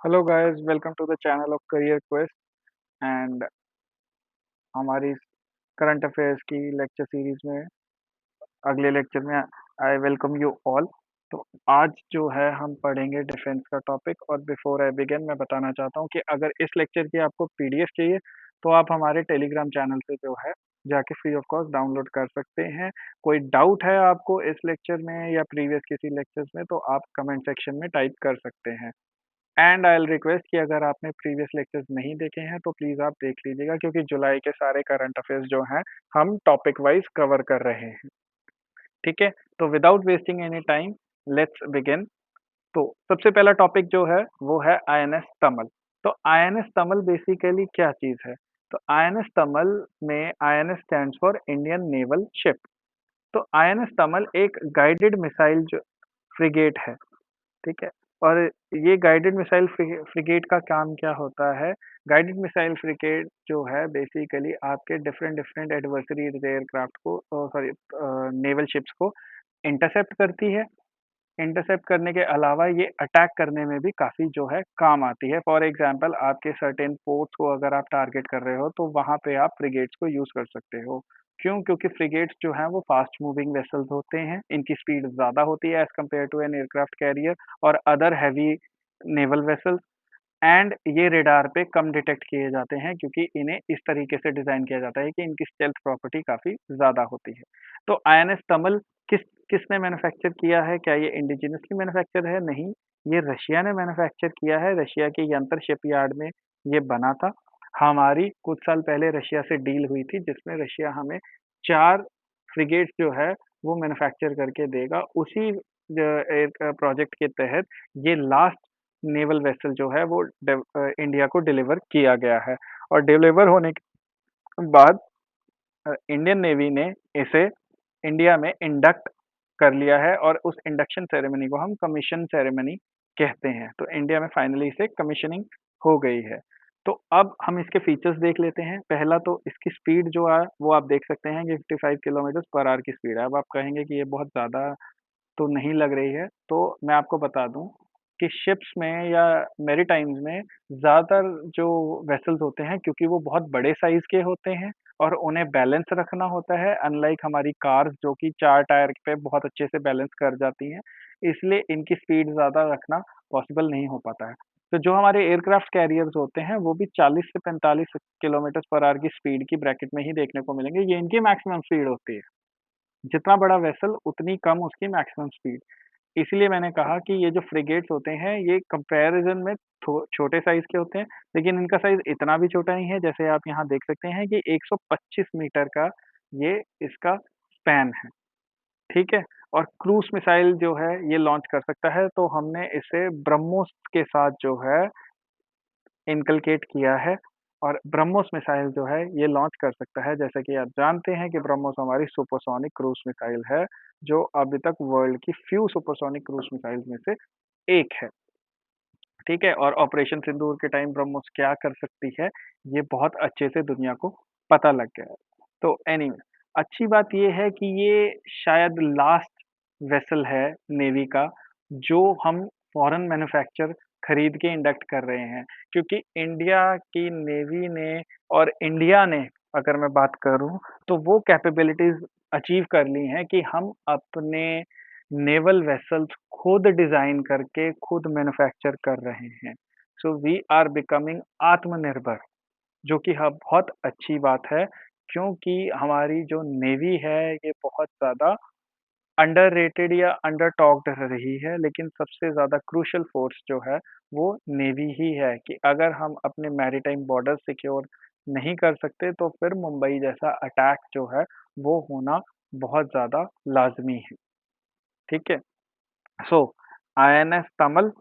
Hello guys, welcome to the channel of career quest. And हमारी current affairs की lecture series में अगले lecture में आई वेलकम यू ऑल। तो आज जो है हम पढ़ेंगे डिफेंस का टॉपिक। और बिफोर आई बिगिन मैं बताना चाहता हूँ कि अगर इस लेक्चर की आपको पीडीएफ चाहिए तो आप हमारे टेलीग्राम चैनल से जो है जाके फ्री ऑफ कॉस्ट डाउनलोड कर सकते हैं। कोई डाउट है आपको इस लेक्चर में या प्रीवियस किसी लेक्चर्स में तो आप कमेंट सेक्शन में टाइप कर सकते हैं। एंड आई विल रिक्वेस्ट कि अगर आपने प्रीवियस लेक्चर्स नहीं देखे हैं तो प्लीज़ आप देख लीजिएगा, क्योंकि जुलाई के सारे करंट अफेयर्स जो हैं हम टॉपिक वाइज कवर कर रहे हैं। ठीक है, तो without wasting any time let's begin. तो सबसे पहला टॉपिक जो है वो है आईएनएस तमल। तो आईएनएस तमल बेसिकली क्या चीज़ है? तो आईएनएस तमल में INS stands for Indian naval ship. तो आईएनएस तमल एक गाइडेड मिसाइल जो फ्रिगेट है। ठीक है। और ये गाइडेड मिसाइल फ्रिगेट का काम क्या होता है? गाइडेड मिसाइल फ्रिगेट जो है बेसिकली आपके डिफरेंट डिफरेंट एडवर्सरी एयरक्राफ्ट को, सॉरी, नेवल शिप्स को इंटरसेप्ट करती है। इंटरसेप्ट करने के अलावा ये अटैक करने में भी काफ़ी जो है काम आती है। फॉर एग्जांपल आपके सर्टेन पोर्ट्स को अगर आप टारगेट कर रहे हो तो वहाँ पे आप फ्रिगेट्स को यूज़ कर सकते हो। क्यों? क्योंकि फ्रिगेट्स जो हैं वो फास्ट मूविंग वेसल्स होते हैं, इनकी स्पीड ज़्यादा होती है as compare to an aircraft carrier और other heavy naval vessels. And ये रेडार पे कम डिटेक्ट किए जाते हैं, क्योंकि इन्हें इस तरीके से डिज़ाइन किया जाता है कि इनकी स्टेल्थ प्रॉपर्टी काफ़ी ज़्यादा होती है। तो आईएनएस तमल किस किसने मैन्युफैक्चर किया है? क्या ये इंडिजिनसली मैन्युफैक्चर है? नहीं, ये रशिया ने मैन्युफैक्चर किया है। रशिया के यंत्र शिपयार्ड में ये बना था। हमारी कुछ साल पहले रशिया से डील हुई थी, जिसमें रशिया हमें 4 फ्रिगेट्स जो है वो मैन्युफैक्चर करके देगा। उसी एक प्रोजेक्ट के तहत ये लास्ट नेवल वेसल जो है वो इंडिया को डिलीवर किया गया है। और डिलीवर होने के बाद इंडियन नेवी ने इसे इंडिया में इंडक्ट कर लिया है, और उस इंडक्शन सेरेमनी को हम कमीशन सेरेमनी कहते हैं। तो इंडिया में फाइनली इसे कमीशनिंग हो गई है। तो अब हम इसके फीचर्स देख लेते हैं। पहला तो इसकी स्पीड जो है वो आप देख सकते हैं कि 55 किलोमीटर पर आवर की स्पीड है। अब आप कहेंगे कि ये बहुत ज़्यादा तो नहीं लग रही है, तो मैं आपको बता दूँ कि शिप्स में या मैरीटाइम्स में ज़्यादातर जो वेसल्स होते हैं, क्योंकि वो बहुत बड़े साइज़ के होते हैं और उन्हें बैलेंस रखना होता है, अनलाइक हमारी कार्स जो कि 4 टायर पे बहुत अच्छे से बैलेंस कर जाती हैं, इसलिए इनकी स्पीड ज़्यादा रखना पॉसिबल नहीं हो पाता है। तो जो हमारे एयरक्राफ्ट कैरियर्स होते हैं, वो भी 40 से 45 किलोमीटर पर आवर की स्पीड की ब्रैकेट में ही देखने को मिलेंगे। ये इनकी मैक्सिमम स्पीड होती है। जितना बड़ा वेसल उतनी कम उसकी मैक्सिमम स्पीड। इसीलिए मैंने कहा कि ये जो फ्रिगेट्स होते हैं ये कंपैरिजन में छोटे साइज के होते हैं, लेकिन इनका साइज इतना भी छोटा नहीं है। जैसे आप यहाँ देख सकते हैं कि 125 मीटर का ये इसका स्पैन है। ठीक है। और क्रूज मिसाइल जो है ये लॉन्च कर सकता है, तो हमने इसे ब्रह्मोस के साथ जो है इनकलकेट किया है। और ब्रह्मोस मिसाइल जो है ये लॉन्च कर सकता है। जैसा कि आप जानते हैं कि ब्रह्मोस हमारी सुपरसोनिक क्रूज मिसाइल है, जो अभी तक वर्ल्ड की फ्यू सुपरसोनिक क्रूज मिसाइल में से एक है। ठीक है। और ऑपरेशन सिंदूर के टाइम ब्रह्मोस क्या कर सकती है, ये बहुत अच्छे से दुनिया को पता लग गया है। तो एनीवे, अच्छी बात ये है कि ये शायद लास्ट वेसल है नेवी का जो हम फॉरेन मैन्युफैक्चर खरीद के इंडक्ट कर रहे हैं, क्योंकि इंडिया की नेवी ने और इंडिया ने, अगर मैं बात करूं, तो वो कैपेबिलिटीज अचीव कर ली हैं कि हम अपने नेवल वेसल्स खुद डिजाइन करके खुद मैन्युफैक्चर कर रहे हैं। सो वी आर बिकमिंग आत्मनिर्भर, जो कि हाँ बहुत अच्छी बात है, क्योंकि हमारी जो नेवी है ये बहुत ज़्यादा अंडररेटेड या अंडर टॉक्ड रही है। लेकिन सबसे ज़्यादा क्रूशियल फोर्स जो है वो नेवी ही है, कि अगर हम अपने मैरीटाइम बॉर्डर सिक्योर नहीं कर सकते तो फिर मुंबई जैसा अटैक जो है वो होना बहुत ज़्यादा लाजमी है। ठीक है। सो आईएनएस तमल,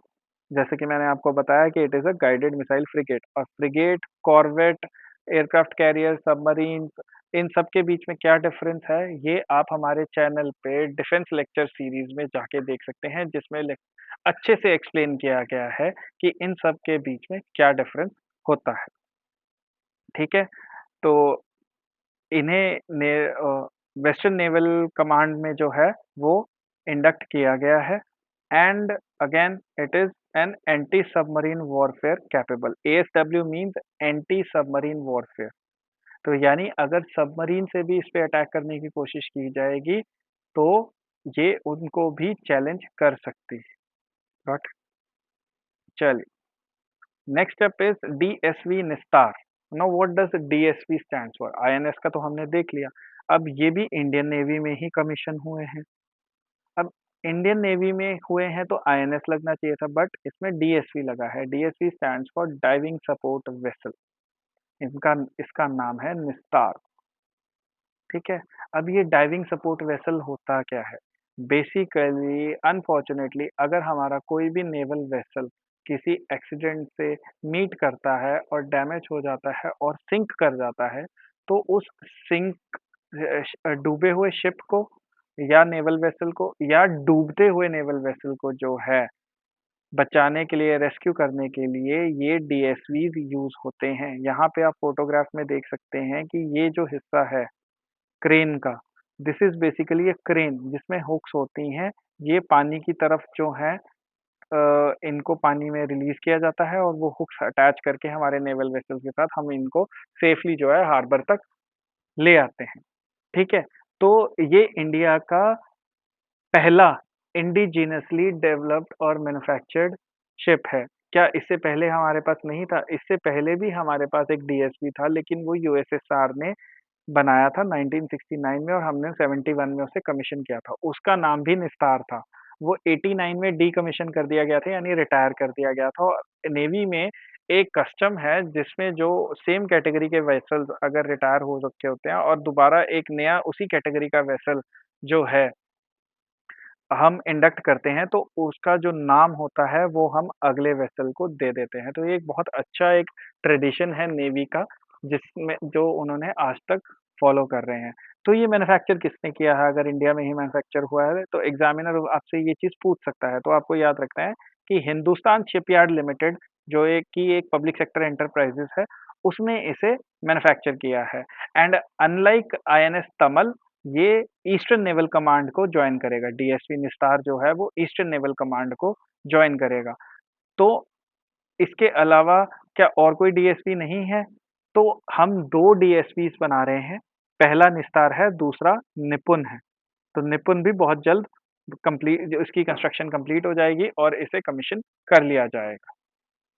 जैसे कि मैंने आपको बताया कि it is a guided missile frigate. और frigate, corvette, aircraft carrier, submarine, इन सब के बीच में क्या डिफरेंस है, ये आप हमारे चैनल पे डिफेंस लेक्चर सीरीज में जाके देख सकते हैं, जिसमें अच्छे से एक्सप्लेन किया गया है कि इन सब के बीच में क्या डिफरेंस होता है। ठीक है। तो इन्हें वेस्टर्न नेवल कमांड में जो है वो इंडक्ट किया गया है। And again it is an anti submarine warfare capable. ASW means anti submarine warfare. तो यानी अगर सबमरीन से भी इस पे अटैक करने की कोशिश की जाएगी तो ये उनको भी चैलेंज कर सकती है। गॉट। चलिए, next step is DSV Nistar. Now what does DSV stands for? INS का तो हमने देख लिया। अब ये भी इंडियन नेवी में ही कमीशन हुए हैं। अब इंडियन नेवी में हुए हैं तो आईएनएस लगना चाहिए था, बट इसमें डीएसवी लगा है। DSV stands for diving support vessel. इनका इसका नाम है निस्तार। ठीक है। अब ये डाइविंग सपोर्ट वेसल होता क्या है? बेसिकली अनफॉर्चुनेटली अगर हमारा कोई भी नेवल वेसल किसी एक्सीडेंट से मीट करता है और डैमेज हो जाता है और सिंक कर जाता है, तो उस सिंक डूबे हुए शिप को या नेवल वेसल को या डूबते हुए नेवल वेसल को जो है बचाने के लिए, रेस्क्यू करने के लिए ये डीएसवीज यूज होते हैं। यहाँ पे आप फोटोग्राफ में देख सकते हैं कि ये जो हिस्सा है क्रेन का, this is basically A crane जिसमें हुक्स होती हैं। ये पानी की तरफ जो है इनको पानी में रिलीज किया जाता है और वो हुक्स अटैच करके हमारे नेवल वेसल्स के साथ हम इनको सेफली जो है हार्बर तक ले आते हैं। ठीक है। तो ये इंडिया का पहला इंडिजिनसली डेवलप्ड और मैन्युफैक्चर्ड शिप है। क्या इससे पहले हमारे पास नहीं था? इससे पहले भी हमारे पास एक डीएसवी था, लेकिन वो यूएसएसआर ने बनाया था 1969 में और हमने 71 में उसे कमीशन किया था। उसका नाम भी निस्तार था। वो 89 में डीकमीशन कर दिया गया था, यानी रिटायर कर दिया गया था। और नेवी में एक कस्टम है जिसमें जो सेम कैटेगरी के वेसल्स अगर रिटायर हो चुके होते हैं और दोबारा एक नया उसी कैटेगरी का वेसल जो है हम इंडक्ट करते हैं, तो उसका जो नाम होता है वो हम अगले वेसल को दे देते हैं। तो ये एक बहुत अच्छा एक ट्रेडिशन है नेवी का, जिसमें जो उन्होंने आज तक फॉलो कर रहे हैं। तो ये मैन्युफैक्चर किसने किया है? अगर इंडिया में ही मैन्युफैक्चर हुआ है तो एग्जामिनर आपसे ये चीज़ पूछ सकता है। तो आपको याद रखना है कि हिंदुस्तान शिपयार्ड लिमिटेड जो एक पब्लिक सेक्टर एंटरप्राइजेस है, उसने इसे मैन्युफैक्चर किया है। एंड अनलाइक आईएनएस तमल, ये ईस्टर्न नेवल कमांड को ज्वाइन करेगा। डीएसवी निस्तार जो है वो ईस्टर्न नेवल कमांड को ज्वाइन करेगा। तो इसके अलावा क्या और कोई डीएसवी नहीं है? तो हम दो डीएसवीज बना रहे हैं। पहला निस्तार है, दूसरा निपुण है। तो निपुण भी बहुत जल्द कंप्लीट, इसकी कंस्ट्रक्शन कंप्लीट हो जाएगी और इसे कमीशन कर लिया जाएगा।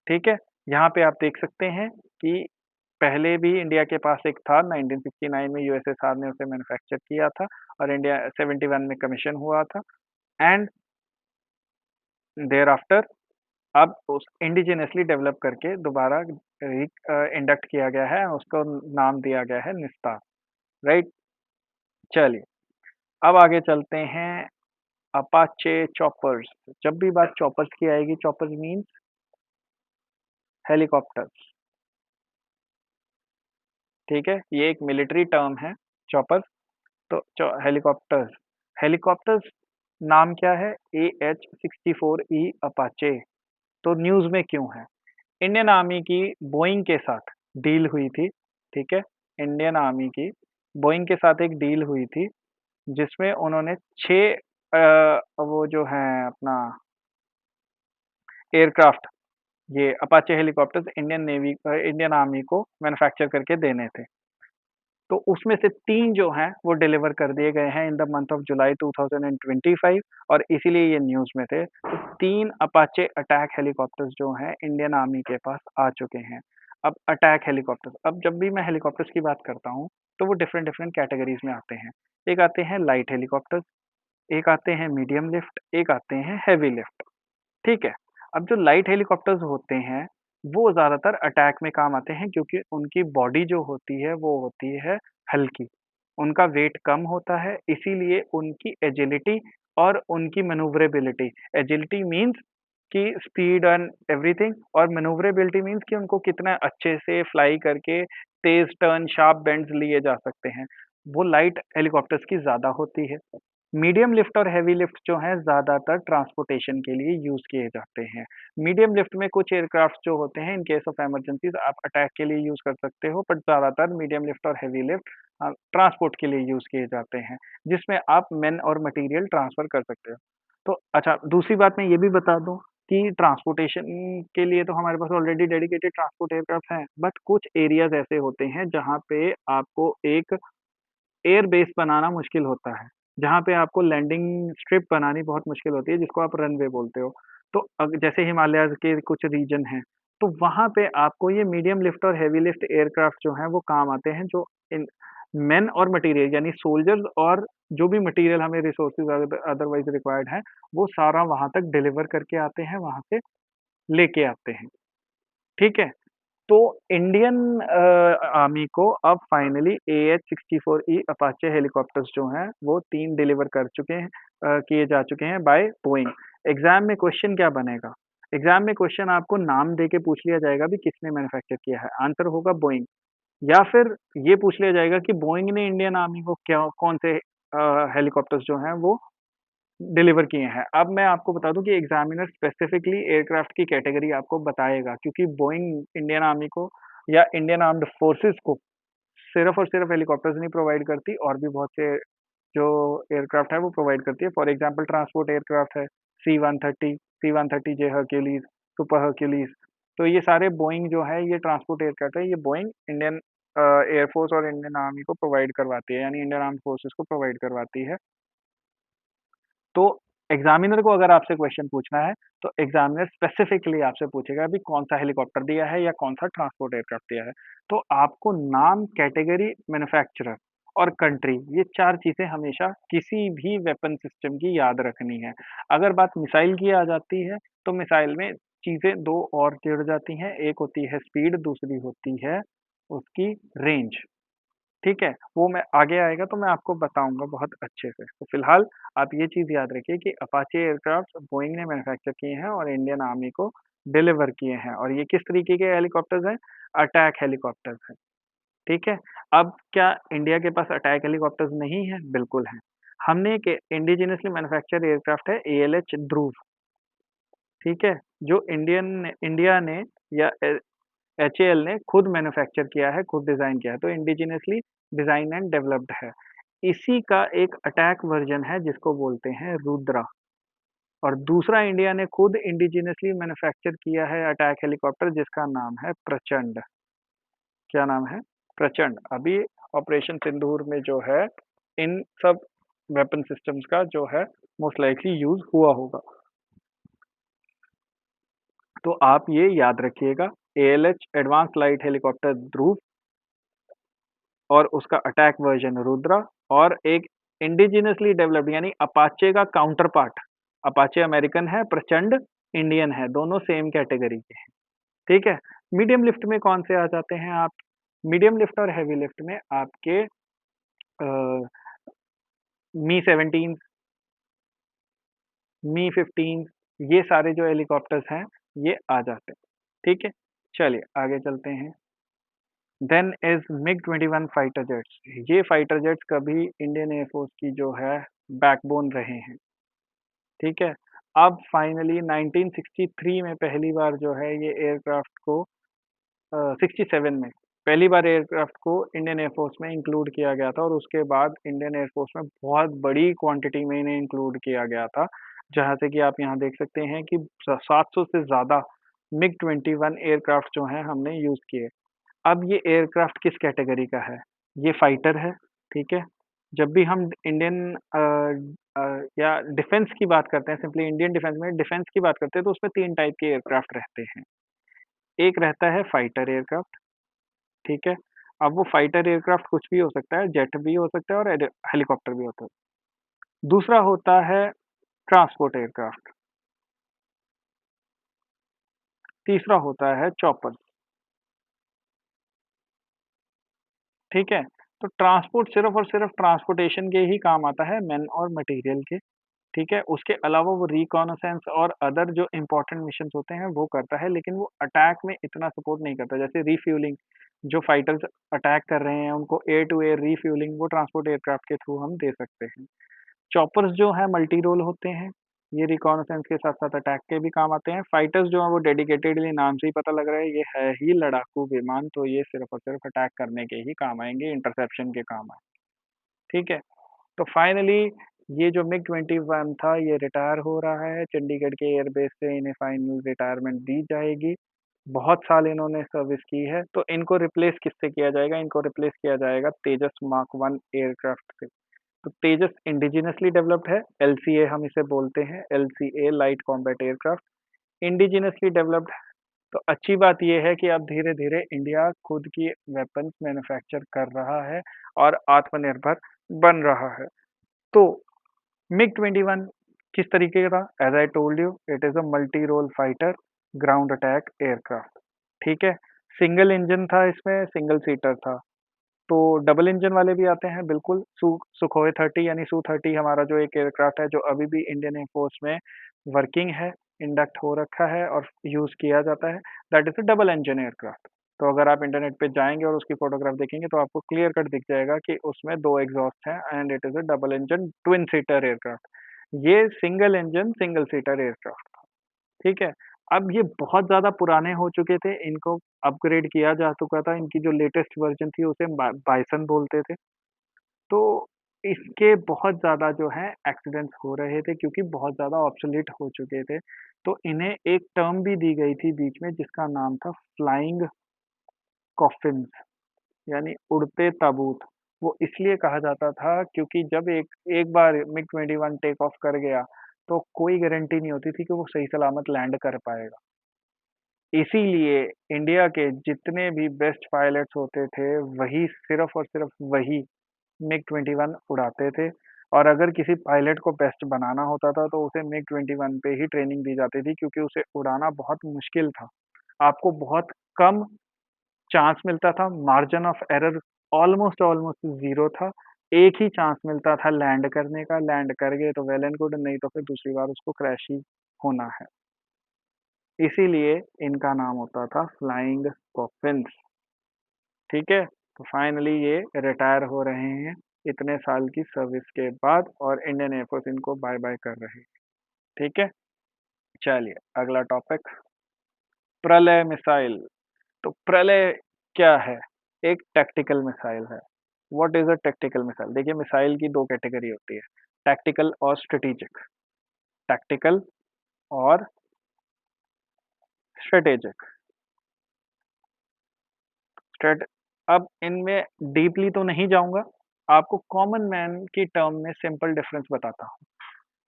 ठीक है। यहाँ पे आप देख सकते हैं कि पहले भी इंडिया के पास एक था, 1969 में यूएसएसआर ने उसे मैन्युफैक्चर किया था और इंडिया 71 में कमीशन हुआ था। एंड देयर आफ्टर अब उस इंडिजिनसली डेवलप करके दोबारा इंडक्ट किया गया है, उसको नाम दिया गया है निस्तार। राइट। चलिए, अब आगे चलते हैं। Apache choppers. जब भी बात चॉपर्स की आएगी, चॉपर्स मीन्स हेलीकॉप्टर्स। ठीक है, ये एक मिलिट्री टर्म है चॉपर्स। तो हेलीकॉप्टर्स, हेलीकॉप्टर्स नाम क्या है? AH-64E Apache. तो न्यूज में क्यों है? इंडियन आर्मी की बोइंग के साथ डील हुई थी। ठीक है। इंडियन आर्मी की बोइंग के साथ एक डील हुई थी जिसमें उन्होंने 6 वो जो है अपना एयरक्राफ्ट, ये अपाचे हेलीकॉप्टर्स इंडियन आर्मी को मैन्युफैक्चर करके देने थे। तो उसमें से 3 जो हैं वो डिलीवर कर दिए गए हैं in the month of July 2025 और इसीलिए ये न्यूज़ में थे। तो 3 अपाचे अटैक हेलीकॉप्टर्स जो हैं इंडियन आर्मी के पास आ चुके हैं। अब अटैक हेलीकॉप्टर्स, अब जब भी मैं हेलीकॉप्टर्स की बात करता हूँ तो वो डिफरेंट डिफरेंट कैटेगरीज में आते हैं। एक आते हैं लाइट हेलीकॉप्टर्स, एक आते हैं मीडियम लिफ्ट, एक आते हैं हैवी लिफ्ट। ठीक है। अब जो लाइट हेलीकॉप्टर्स होते हैं, वो ज़्यादातर अटैक में काम आते हैं क्योंकि उनकी बॉडी जो होती है, वो होती है हल्की। उनका वेट कम होता है, इसीलिए उनकी एजिलिटी और उनकी मैन्यूवरेबिलिटी, एजिलिटी मीन्स कि स्पीड एंड एवरीथिंग, और मैन्यूवरेबिलिटी मीन्स कि उनको कितना अच्छे से फ्लाई करके तेज़ टर्न, शार्प बेंड्स लिए जा सकते हैं, वो लाइट हेलीकॉप्टर्स की ज़्यादा होती है। मीडियम लिफ्ट और हैवी लिफ्ट जो हैं ज़्यादातर ट्रांसपोर्टेशन के लिए यूज़ किए जाते हैं। मीडियम लिफ्ट में कुछ एयरक्राफ्ट जो होते हैं इन केस ऑफ इमरजेंसीज़ आप अटैक के लिए यूज़ कर सकते हो, बट ज़्यादातर मीडियम लिफ्ट और हैवी लिफ्ट ट्रांसपोर्ट के लिए यूज़ किए जाते हैं, जिसमें आप मेन और मटेरियल ट्रांसफ़र कर सकते हो। तो अच्छा, दूसरी बात मैं ये भी बता दूँ कि ट्रांसपोर्टेशन के लिए तो हमारे पास ऑलरेडी डेडिकेटेड ट्रांसपोर्ट एयरक्राफ्ट हैं, बट कुछ एरियाज़ ऐसे होते हैं जहाँ पे आपको एक एयर बेस बनाना मुश्किल होता है, जहाँ पे आपको लैंडिंग स्ट्रिप बनानी बहुत मुश्किल होती है, जिसको आप रनवे बोलते हो। तो जैसे हिमालयाज़ के कुछ रीजन हैं, तो वहाँ पे आपको ये मीडियम लिफ्ट और हेवी लिफ्ट एयरक्राफ्ट जो हैं, वो काम आते हैं, जो इन मेन और मटीरियल यानी सोल्जर्स और जो भी मटीरियल हमें रिसोर्सेज़ अदरवाइज़ रिक्वायर्ड हैं, वो सारा वहाँ तक डिलीवर करके आते हैं, वहाँ से लेके आते हैं। ठीक है? तो इंडियन आर्मी को अब फाइनली AH-64E अपाचे हेलीकॉप्टर्स जो हैं वो 3 डिलीवर कर चुके हैं, किए जा चुके हैं बाय बोइंग। एग्जाम में क्वेश्चन क्या बनेगा? एग्जाम में क्वेश्चन आपको नाम दे के पूछ लिया जाएगा भी किसने मैन्युफैक्चर किया है, आंसर होगा बोइंग। या फिर ये पूछ लिया जाएगा कि बोइंग ने इंडियन आर्मी को क्या कौन से हेलीकॉप्टर्स जो हैं वो डिलीवर किए हैं। अब मैं आपको बता दूँ कि एग्ज़ामिनर स्पेसिफिकली एयरक्राफ्ट की कैटेगरी आपको बताएगा, क्योंकि बोइंग इंडियन आर्मी को या इंडियन आर्म्ड फोर्सेस को सिर्फ़ और सिर्फ़ हेलीकॉप्टर्स नहीं प्रोवाइड करती, और भी बहुत से जो एयरक्राफ्ट है वो प्रोवाइड करती है। फॉर एग्ज़ाम्पल ट्रांसपोर्ट एयरक्राफ्ट है, C-130 जे हरक्यूलीज़, सुपर हरक्यूलीज़। तो ये सारे बोइंग जो है ये ट्रांसपोर्ट एयरक्राफ्ट है, ये बोइंग इंडियन एयर फोर्स और इंडियन आर्मी को प्रोवाइड करवाती है, यानी इंडियन आर्म्ड फोर्सेस को प्रोवाइड करवाती है। तो एग्जामिनर को अगर आपसे क्वेश्चन पूछना है, तो एग्जामिनर स्पेसिफिकली आपसे पूछेगा अभी कौन सा हेलीकॉप्टर दिया है या कौन सा ट्रांसपोर्ट एयरक्राफ्ट दिया है। तो आपको नाम, कैटेगरी, मैन्युफैक्चरर और कंट्री, ये 4 चीज़ें हमेशा किसी भी वेपन सिस्टम की याद रखनी है। अगर बात मिसाइल की आ जाती है, तो मिसाइल में चीज़ें 2 और जुड़ जाती हैं, एक होती है स्पीड, दूसरी होती है उसकी रेंज। ठीक है? वो मैं आगे आएगा तो मैं आपको बताऊँगा बहुत अच्छे से। तो फिलहाल आप ये चीज़ याद रखिए कि अपाचे एयरक्राफ्ट बोइंग ने मैन्युफैक्चर किए हैं और इंडियन आर्मी को डिलीवर किए हैं, और ये किस तरीके के हेलीकॉप्टर्स हैं? अटैक हेलीकॉप्टर्स हैं। ठीक है? अब क्या इंडिया के पास अटैक हेलीकॉप्टर्स नहीं हैं? बिल्कुल हैं। हमने एक इंडिजिनसली मैन्युफैक्चर्ड एयरक्राफ्ट है ALH ध्रुव, ठीक है? जो इंडिया ने या HAL ने खुद मैन्युफैक्चर किया है, खुद डिज़ाइन किया है, तो इंडिजिनसली डिज़ाइन एंड डेवलप्ड है। इसी का एक अटैक वर्ज़न है जिसको बोलते हैं रुद्रा, और दूसरा इंडिया ने खुद इंडिजिनसली मैन्युफैक्चर किया है अटैक हेलीकॉप्टर जिसका नाम है प्रचंड। क्या नाम है? प्रचंड। अभी ऑपरेशन सिंदूर में जो है, इन सब वेपन सिस्टम्स का जो है मोस्ट लाइकली यूज़ हुआ होगा। तो आप ये याद रखिएगा, ALH एडवांस लाइट हेलीकॉप्टर ध्रुव और उसका अटैक वर्जन रुद्रा, और एक इंडिजिनसली डेवलप्ड यानी अपाचे का काउंटर पार्ट, अपाचे अमेरिकन है, प्रचंड इंडियन है, दोनों सेम कैटेगरी के हैं। ठीक है? मीडियम लिफ्ट में कौन से आ जाते हैं आप? मीडियम लिफ्ट और हैवी लिफ्ट में आपके मी 17, मी 15, ये सारे जो हेलीकॉप्टर्स हैं ये आ जाते हैं। ठीक है? चलिए आगे चलते हैं। Then is MiG-21 fighter jets. ये फाइटर जेट्स कभी इंडियन एयरफोर्स की जो है बैकबोन रहे हैं। ठीक है? अब फाइनली 1963 में पहली बार जो है ये एयरक्राफ्ट को 67 में पहली बार एयरक्राफ्ट को इंडियन एयरफोर्स में इंक्लूड किया गया था, और उसके बाद इंडियन एयरफोर्स में बहुत बड़ी क्वांटिटी में इन्हें इंक्लूड किया गया था, जहाँ से कि आप यहाँ देख सकते हैं कि 700 से ज़्यादा MiG-21 एयरक्राफ्ट जो हैं हमने यूज़ किए। अब ये एयरक्राफ्ट किस कैटेगरी का है? ये फाइटर है, ठीक है? जब भी हम इंडियन या डिफेंस की बात करते हैं, सिंपली इंडियन डिफेंस की बात करते हैं, तो उसमें 3 टाइप के एयरक्राफ्ट रहते हैं। एक रहता है फाइटर एयरक्राफ्ट, ठीक है? अब वो फाइटर एयरक्राफ्ट कुछ भी हो सकता है, जेट भी हो सकता है और हेलीकॉप्टर भी होता है। दूसरा होता है ट्रांसपोर्ट एयरक्राफ्ट, तीसरा होता है चॉपर, ठीक है? तो ट्रांसपोर्ट सिर्फ़ और सिर्फ़ ट्रांसपोर्टेशन के ही काम आता है, मैन और मटीरियल के। ठीक है? उसके अलावा वो रिकॉनासेंस और अदर जो इम्पोर्टेंट मिशंस होते हैं वो करता है, लेकिन वो अटैक में इतना सपोर्ट नहीं करता। जैसे रिफ्यूलिंग, जो फाइटर्स अटैक कर रहे हैं उनको एयर टू एयर रिफ्यूलिंग वो ट्रांसपोर्ट एयरक्राफ्ट के थ्रू हम दे सकते हैं। चॉपर्स जो हैं मल्टी रोल होते हैं, ये रिकॉनासेंस के साथ-साथ अटैक के भी काम आते हैं। फाइटर्स जो हैं वो डेडिकेटेडली, नाम से ही पता लग रहा है ये है ही लड़ाकू विमान, तो ये सिर्फ़ और सिर्फ़ अटैक करने के ही काम आएँगे, इंटरसेप्शन के काम आएँ। ठीक है? तो फाइनली ये जो मिग-21 था ये रिटायर हो रहा है, चंडीगढ़ के एयरबेस से इन्हें फाइनल रिटायरमेंट दी जाएगी। बहुत साल इन्होंने सर्विस की है, तो इनको रिप्लेस किससे किया जाएगा? इनको रिप्लेस किया जाएगा तेजस मार्क 1 एयरक्राफ्ट से। तो तेजस इंडिजिनसली डेवलप्ड है, एलसीए हम इसे बोलते हैं, LCA light combat aircraft, indigenously developed. तो अच्छी बात ये है कि अब धीरे-धीरे इंडिया खुद की वेपन्स मैन्युफैक्चर कर रहा है और आत्मनिर्भर बन रहा है। तो मिग-21 किस तरीके का था? As I told you it is a multi role fighter ground attack aircraft, ठीक है? सिंगल इंजन था इसमें, सिंगल सीटर था। तो डबल इंजन वाले भी आते हैं बिल्कुल, सुखोई 30 यानी सू-30 हमारा जो एक एयरक्राफ्ट है जो अभी भी इंडियन एयरफोर्स में वर्किंग है, इंडक्ट हो रखा है और यूज़ किया जाता है, that is a double engine aircraft. तो अगर आप इंटरनेट पे जाएँगे और उसकी फ़ोटोग्राफ देखेंगे तो आपको क्लियर कट दिख जाएगा कि उसमें 2 एग्ज़ॉस्ट हैं and it is a double engine twin seater aircraft. ये single engine single seater aircraft था, ठीक है? अब ये बहुत ज़्यादा पुराने हो चुके थे, इनको अपग्रेड किया जा चुका था, इनकी जो लेटेस्ट वर्ज़न थी उसे बाइसन बोलते थे। तो इसके बहुत ज़्यादा जो है एक्सीडेंट्स हो रहे थे क्योंकि बहुत ज़्यादा ऑब्सोलीट हो चुके थे। तो इन्हें एक टर्म भी दी गई थी बीच में जिसका नाम था फ्लाइंग कॉफ़िन्स यानी उड़ते ताबूत। वो इसलिए कहा जाता था क्योंकि जब एक एक बार मिग-21 टेक ऑफ कर गया, तो कोई गारंटी नहीं होती थी कि वो सही सलामत लैंड कर पाएगा। इसीलिए इंडिया के जितने भी बेस्ट पायलट्स होते थे, वही सिर्फ़ और सिर्फ़ वही मिग-21 उड़ाते थे और अगर किसी पायलट को बेस्ट बनाना होता था, तो उसे मिग-21 पे ही ट्रेनिंग दी जाती थी क्योंकि उसे उड़ाना बहुत मुश्किल था। आपको बहुत कम चांस मिलता था, margin of error almost almost zero था। एक ही चांस मिलता था लैंड करने का, लैंड कर गए तो वेल एंड गुड नहीं तो फिर दूसरी बार उसको क्रैश ही होना है। इसीलिए इनका नाम होता था फ्लाइंग कॉफिन्स, ठीक है? तो फाइनली ये रिटायर हो रहे हैं इतने साल की सर्विस के बाद और इंडियन एयरफोर्स इनको बाय बाय कर रही है, ठीक है? चलिए अगला टॉपिक प्रलय मिसाइल। तो प्रलय क्या है? एक टैक्टिकल मिसाइल है। What is a tactical missile? देखिए मिसाइल की 2 कैटेगरी होती है, टैक्टिकल और स्ट्रैटेजिक। टैक्टिकल और स्ट्रैटेजिक। स्ट्रैट अब इनमें डीपली तो नहीं जाऊँगा, आपको कॉमन मैन की टर्म में सिंपल डिफरेंस बताता हूँ।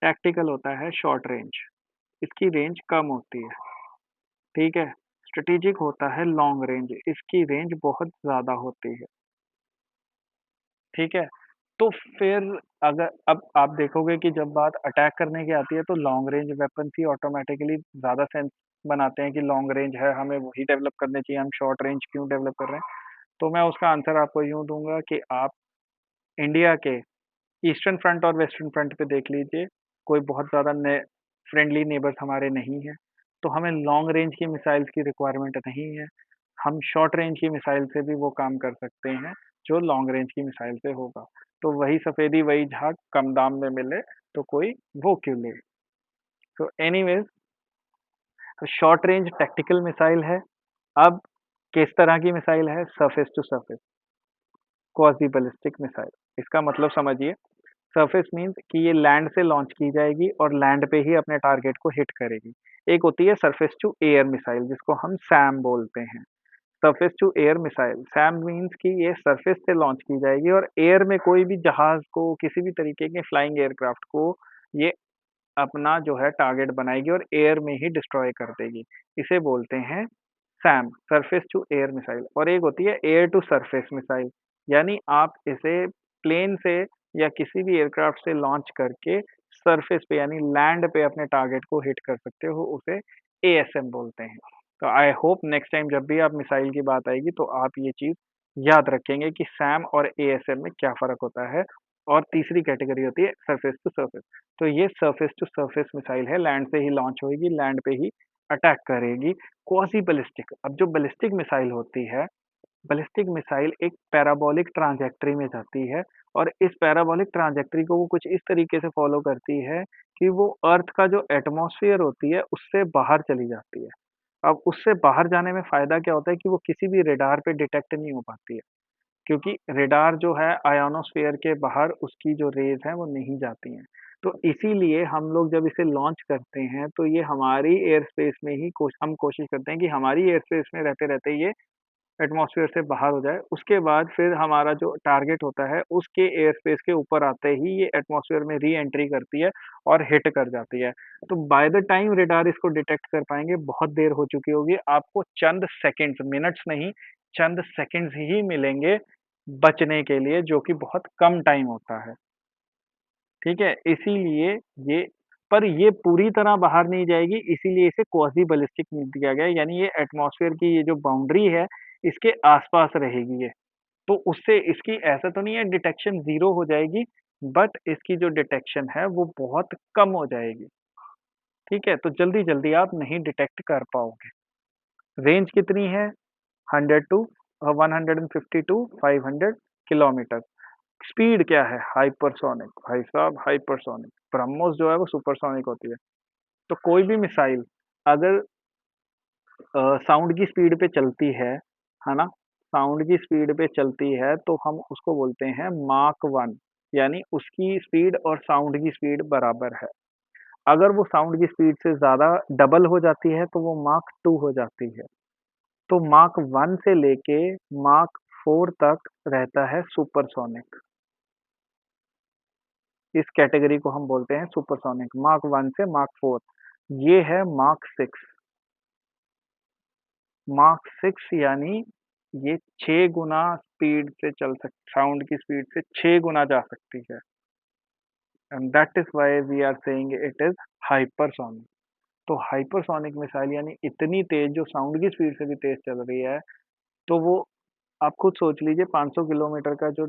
टैक्टिकल होता है शॉर्ट रेंज, इसकी रेंज कम होती है, ठीक है? स्ट्रैटेजिक होता है लॉन्ग रेंज, इसकी रेंज बहुत ज़्यादा होती है, ठीक है? तो फिर अगर अब आप देखोगे कि जब बात अटैक करने की आती है तो लॉन्ग रेंज वेपन्स ही ऑटोमैटिकली ज़्यादा सेंस बनाते हैं कि लॉन्ग रेंज है, हमें वही डेवलप करने चाहिए, हम शॉर्ट रेंज क्यों डेवलप कर रहे हैं? तो मैं उसका आंसर आपको यूँ दूँगा कि आप इंडिया के ईस्टर्न फ्रंट और वेस्टर्न फ्रंट पे देख लीजिए, कोई बहुत ज़्यादा ने फ्रेंडली नेबर्स हमारे नहीं हैं, तो हमें लॉन्ग रेंज की मिसाइल्स की रिक्वायरमेंट नहीं है। हम शॉर्ट रेंज की मिसाइल से भी वो काम कर सकते हैं, जो लॉन्ग रेंज की मिसाइल से होगा। तो वही सफेदी वही झाग कम दाम में मिले, तो कोई वो क्यों ले? तो एनीवेज़ तो शॉर्ट रेंज टैक्टिकल मिसाइल है। अब किस तरह की मिसाइल है? Surface to surface, quasi ballistic missile. इसका मतलब समझिए सरफेस मीन्स कि ये लैंड से लॉन्च की जाएगी और लैंड पे ही अपने टारगेट को हिट करेगी। एक होती है सरफेस टू एयर मिसाइल जिसको हम सैम बोलते हैं। Surface to air missile SAM means कि ये सरफेस से लॉन्च की जाएगी और एयर में कोई भी जहाज को किसी भी तरीके के फ्लाइंग एयरक्राफ्ट को ये अपना जो है टारगेट बनाएगी और एयर में ही डिस्ट्रॉय कर देगी। इसे बोलते हैं SAM surface to air missile और एक होती है एयर टू सरफेस मिसाइल यानी आप इसे प्लेन से या किसी भी एयरक्राफ्ट से लॉन्च करके सरफेस पे यानी लैंड पे अपने टारगेट को हिट कर सकते हो उसे एएसएम बोलते हैं। तो आई होप नेक्स्ट टाइम जब भी आप मिसाइल की बात आएगी तो आप ये चीज़ याद रखेंगे कि सैम और एएसएम में क्या फ़र्क होता है और तीसरी कैटेगरी होती है सरफेस टू सरफेस। तो ये सरफेस टू सरफेस मिसाइल है, लैंड से ही लॉन्च होएगी, लैंड पे ही अटैक करेगी। क्वाज़ी बैलिस्टिक अब जो बैलिस्टिक मिसाइल होती है, बैलिस्टिक मिसाइल एक पैराबोलिक ट्रांजैक्टरी में जाती है और इस पैराबोलिक ट्रांजैक्टरी को वो कुछ इस तरीके से फ़ॉलो करती है कि वो अर्थ का जो एटमॉस्फियर होती है, उससे बाहर चली जाती है। अब उससे बाहर जाने में फ़ायदा क्या होता है कि वो किसी भी रडार पे डिटेक्ट नहीं हो पाती है। क्योंकि रेडार जो है आयोनोस्फीयर के बाहर उसकी जो रेज़ हैं वो नहीं जाती हैं। तो इसीलिए हम लोग जब इसे लॉन्च करते हैं तो ये हमारी एयर स्पेस में ही हम कोशिश करते हैं कि हमारी एयर स्पेस में रहते-रहते ये एटमॉस्फेयर से बाहर हो जाए। उसके बाद फिर हमारा जो टारगेट होता है उसके एयर स्पेस के ऊपर आते ही ये एटमॉस्फेयर में री-एंट्री करती है और हिट कर जाती है। तो बाय द टाइम रेडार इसको डिटेक्ट कर पाएँगे बहुत देर हो चुकी होगी। आपको चंद सेकंड्स, मिनट्स नहीं, चंद सेकंड्स ही मिलेंगे बचने के लिए, जो कि बहुत कम टाइम होता है। ठीक है? इसीलिए ये पर ये पूरी तरह बाहर नहीं जाएगी, इसीलिए इसे क्वाज़ी बैलिस्टिक दिया गया है, यानी ये एटमॉस्फेयर की ये जो बाउंड्री है, इसके आस-पास रहेगी ये। तो उससे इसकी ऐसा तो नहीं है डिटेक्शन ज़ीरो हो जाएगी, बट इसकी जो डिटेक्शन है वो बहुत कम हो जाएगी, ठीक है? तो जल्दी-जल्दी आप नहीं डिटेक्ट कर पाओगे। रेंज कितनी है? 100 टू 150 टू 500 किलोमीटर। स्पीड क्या है? हाइपरसोनिक, भाई साहब हाइपरसोनिक। ब्रह्मोस जो है वो सुपरसोनिक होती है। तो कोई भी मिसाइल अगर साउंड की स्पीड पे चलती है ना? साउंड की स्पीड पे चलती है तो हम उसको बोलते हैं माक 1, यानी उसकी स्पीड और साउंड की स्पीड बराबर है। अगर वो साउंड की स्पीड से ज़्यादा डबल हो जाती है तो वो माक 2 हो जाती है। तो माक 1 से लेके माक 4 तक रहता है सुपरसोनिक। इस कैटेगरी को हम बोलते हैं सुपरसोनिक। माक 1 से माक 4, ये है माक 6। माक 6 यानी ये 6 गुना स्पीड से चल सक साउंड की स्पीड से 6 गुना जा सकती है, and that is why we are saying it is hypersonic. तो हाइपरसोनिक मिसाइल यानी इतनी तेज़ जो साउंड की स्पीड से भी तेज़ चल रही है, तो वो आप खुद सोच लीजिए 500 किलोमीटर का जो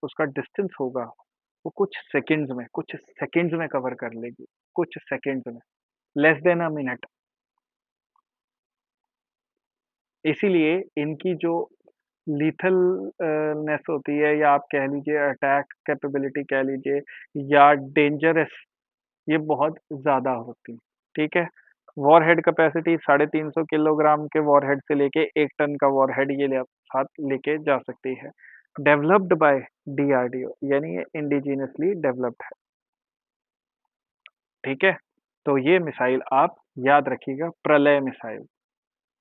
उसका डिस्टेंस होगा, वो कुछ सेकंड्स में कवर कर लेगी, कुछ सेकंड्स में, लेस देन अ मिनट। इसीलिए इनकी जो लीथल नेस होती है, या आप कह लीजिए अटैक कैपेबिलिटी कह लीजिए, या डेंजरस, ये बहुत ज़्यादा होती है, ठीक है? वॉरहेड कैपेसिटी 350 किलोग्राम के वॉरहेड से लेके 1 टन का वॉरहेड ये साथ लेके जा सकती है। डेवलप्ड बाय डीआरडीओ, यानी ये इंडिजिनियसली डेवलप्ड है, ठीक है? तो ये मिसाइल आप याद रखिएगा, प्रलय मिसाइल।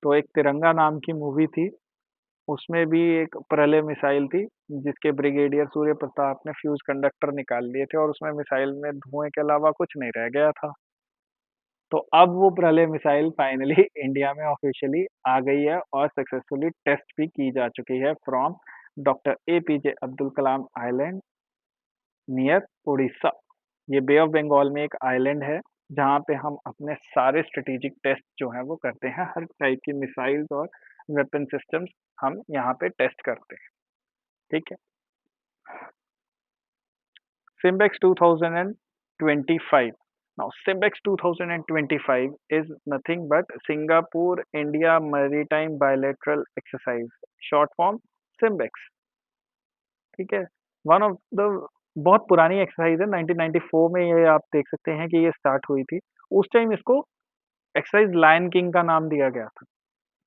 तो एक तिरंगा नाम की मूवी थी, उसमें भी एक प्रलय मिसाइल थी, जिसके ब्रिगेडियर सूर्य प्रताप ने फ्यूज़ कंडक्टर निकाल लिए थे और उसमें मिसाइल में धुएँ के अलावा कुछ नहीं रह गया था। तो अब वो प्रलय मिसाइल फाइनली इंडिया में ऑफिशियली आ गई है और सक्सेसफुली टेस्ट भी की जा चुकी है from doctor APJ Abdul Kalam island near Orissa. ये बे ऑफ बंगाल में एक आइलैंड है, जहाँ पे हम अपने सारे स्ट्रेटेजिक टेस्ट जो हैं वो करते हैं। हर टाइप की मिसाइल्स और वेपन सिस्टम्स हम यहाँ पे टेस्ट करते हैं, ठीक है? Simbex 2025. Now, Simbex 2025 is nothing but Singapore India Maritime Bilateral Exercise, short form Simbex. ठीक है? वन ऑफ द बहुत पुरानी एक्सरसाइज है, 1994 में ये आप देख सकते हैं कि ये स्टार्ट हुई थी। उस टाइम इसको एक्सरसाइज लायन किंग का नाम दिया गया था।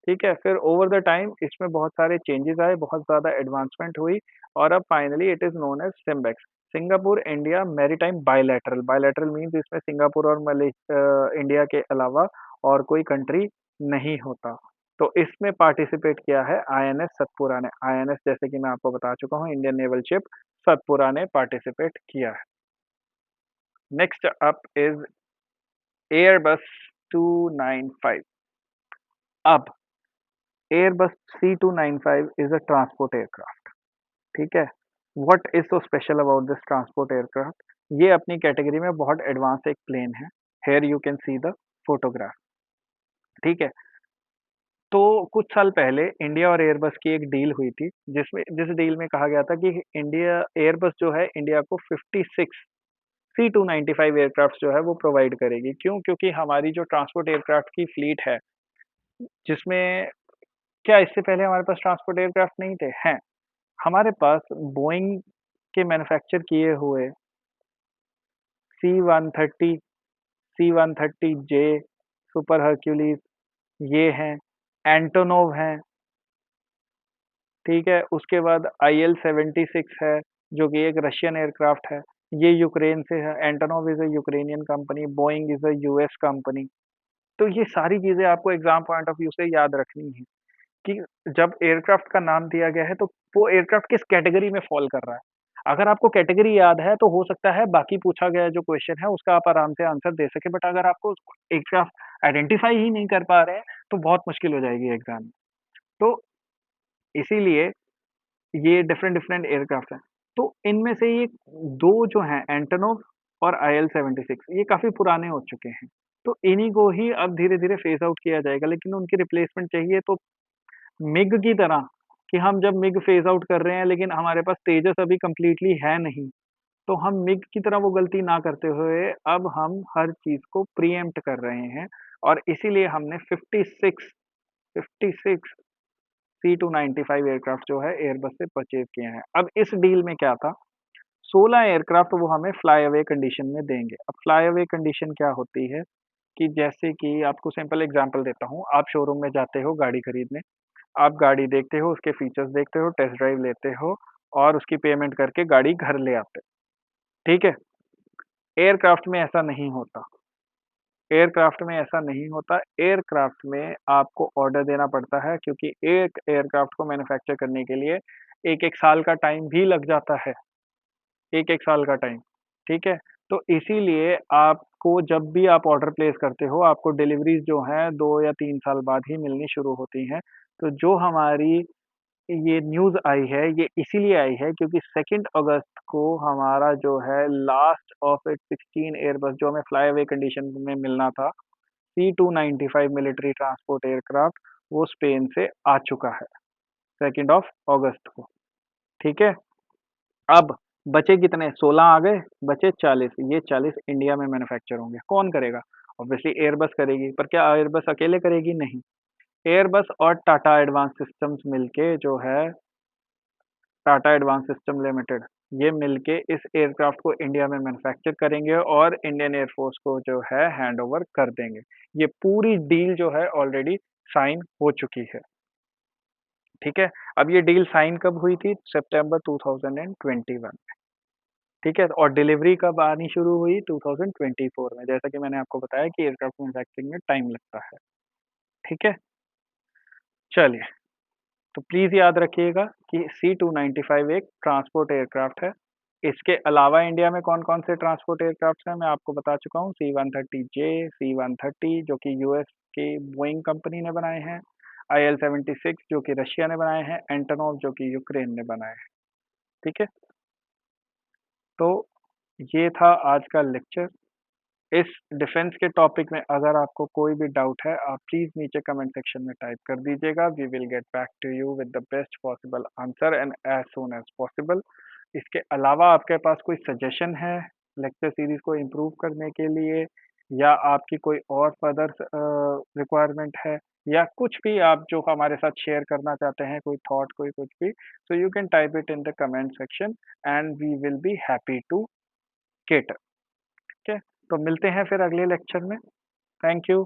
ठीक है? फिर ओवर द टाइम इसमें बहुत सारे चेंजेस आए, बहुत ज़्यादा एडवांसमेंट हुई और अब finally it is known as SIMBEX, Singapore India maritime bilateral. Bilateral means इसमें सिंगापुर और इंडिया के अलावा और कोई कंट्री नहीं होता। तो इसमें पार्टिसिपेट किया है आईएनएस सतपुरा ने। आईएनएस जैसे कि मैं आपको बता चुका हूँ, इंडियन नेवल शिप सतपुरा ने पार्टिसिपेट किया है। Next up is Airbus 295। अब Airbus C295 is a transport aircraft, ठीक है? What is so special about this transport aircraft? ये अपनी कैटेगरी में बहुत एडवांस एक प्लेन है। Here you can see the photograph, ठीक है? तो कुछ साल पहले इंडिया और एयरबस की एक डील हुई थी, जिस डील में कहा गया था कि इंडिया एयरबस जो है इंडिया को 56 C295 एयरक्राफ्ट जो है वो प्रोवाइड करेगी। क्यों? क्योंकि हमारी जो ट्रांसपोर्ट एयरक्राफ्ट की फ्लीट है, जिसमें क्या इससे पहले हमारे पास ट्रांसपोर्ट एयरक्राफ्ट नहीं थे? हैं। हमारे पास बोइंग के मैन्युफैक्चर किए हुए C-130, C-130J, सुपर हर्क्यूलीज ये हैं, एंटोनोव हैं, ठीक है, उसके बाद IL-76 है, जो कि एक रशियन एयरक्राफ्ट है, ये यूक्रेन से है, Antonov is a Ukrainian company, Boeing is a US company. तो ये सारी चीज़ें आपको एग्ज़ाम पॉइंट ऑफ व्यू से याद रखनी है कि जब एयरक्राफ्ट का नाम दिया गया है, तो वो एयरक्राफ्ट किस कैटेगरी में फ़ॉल कर रहा है। अगर आपको कैटेगरी याद है, तो हो सकता है बाकी पूछा गया जो क्वेश्चन है, उसका आप आराम से आंसर दे सकें, बट अगर आपको एयरक्राफ्ट आइडेंटिफ़ाई ही नहीं कर पा रहे हैं, तो बहुत मुश्किल हो जाएगी एग्ज़ाम में। तो इसीलिए ये डिफरेंट-डिफरेंट एयरक्राफ्ट हैं। तो इनमें से ये 2 जो हैं एंटोनोव और IL-76 ये काफ़ी पुराने हो चुके हैं। तो इन्हीं को ही अब धीरे-धीरे फ़ेज़ आउट किया जाएगा, लेकिन उनकी रिप्लेसमेंट चाहिए तो मिग की तरह कि हम जब मिग फ़ेज़ आउट कर रहे हैं लेकिन हमारे पास तेजस अभी कंप्लीटली है नहीं, तो हम मिग की तरह वो गलती ना करते हुए अब हम हर चीज़ को प्रीएम्प्ट कर रहे हैं और इसीलिए हमने 56 C-295 एयरक्राफ्ट जो है एयरबस से परचेज़ किए हैं। अब इस डील में क्या था, 16 एयरक्राफ्ट वो हमें फ्लाई अवे कंडीशन में देंगे। अब फ्लाई अवे कंडीशन क्या होती है कि जैसे कि आपको सिंपल एग्ज़ाम्पल देता हूँ, आप शोरूम में जाते हो गाड़ी खरीदने, आप गाड़ी देखते हो, उसके फीचर्स देखते हो, टेस्ट ड्राइव लेते हो और उसकी पेमेंट करके गाड़ी घर ले आते हो, ठीक है? एयरक्राफ्ट में ऐसा नहीं होता। एयरक्राफ्ट में ऐसा नहीं होता, एयरक्राफ्ट में आपको ऑर्डर देना पड़ता है क्योंकि एक एयरक्राफ्ट को मैन्युफैक्चर करने के लिए 1-1 साल का टाइम भी लग जाता है, 1-1 साल का टाइम, ठीक है? तो इसीलिए आपको जब भी आप ऑर्डर प्लेस करते हो, आपको डिलीवरीज़ जो हैं 2 या 3 साल बाद ही मिलनी शुरू होती हैं। तो जो हमारी ये न्यूज़ आई है, ये इसीलिए आई है क्योंकि 2nd अगस्त को हमारा जो है लास्ट ऑफ इट्स 16 एयरबस जो हमें फ्लाई अवे कंडीशन में मिलना था, C-295 मिलिट्री ट्रांसपोर्ट एयरक्राफ्ट वो स्पेन से आ चुका है 2nd ऑफ अगस्त को, ठीक है? अब बचे कितने 16 आ गए, बचे 40 ये 40 इंडिया में मैन्युफैक्चर होंगे। कौन करेगा? ऑब्वियसली एयरबस करेगी, पर क्या एयरबस अकेले करेगी? नहीं। एयरबस और टाटा एडवांस सिस्टम्स मिलके जो है टाटा एडवांस सिस्टम लिमिटेड, ये मिलके इस एयरक्राफ्ट को इंडिया में मैन्युफैक्चर करेंगे और इंडियन एयर फोर्स को जो है हैंडओवर कर देंगे। ये पूरी डील जो है ऑलरेडी साइन हो चुकी है, ठीक है? अब ये डील साइन कब हुई थी? सितंबर 2021 में, ठीक है? और डिलीवरी कब आनी शुरू हुई? 2024 में, जैसा कि मैंने आपको बताया कि एयरक्राफ्ट मैन्युफैक्चरिंग में टाइम लगता है, ठीक है? चलिए, तो प्लीज़ याद रखिएगा कि C-295 एक ट्रांसपोर्ट एयरक्राफ्ट है। इसके अलावा इंडिया में कौन-कौन से ट्रांसपोर्ट एयरक्राफ्ट्स हैं, मैं आपको बता चुका हूँ। C-130J, C-130 जो कि यूएस की बोइंग कंपनी ने बनाए हैं, IL-76 जो कि रशिया ने बनाए हैं, एंटोनोव जो कि यूक्रेन ने बनाए हैं, ठीक है? तो ये था आज का लेक्चर। इस डिफेंस के टॉपिक में अगर आपको कोई भी डाउट है, आप प्लीज़ नीचे कमेंट सेक्शन में टाइप कर दीजिएगा। We will get back to you with the best possible answer and as soon as possible. इसके अलावा आपके पास कोई सजेशन है लेक्चर सीरीज़ को इम्प्रूव करने के लिए या आपकी कोई और फर्दर रिक्वायरमेंट है या कुछ भी आप जो हमारे साथ शेयर करना चाहते हैं, कोई थॉट, कोई कुछ भी, so you can type it in the comment section and we will be happy to cater. ठीक है? तो मिलते हैं फिर अगले लेक्चर में। Thank you.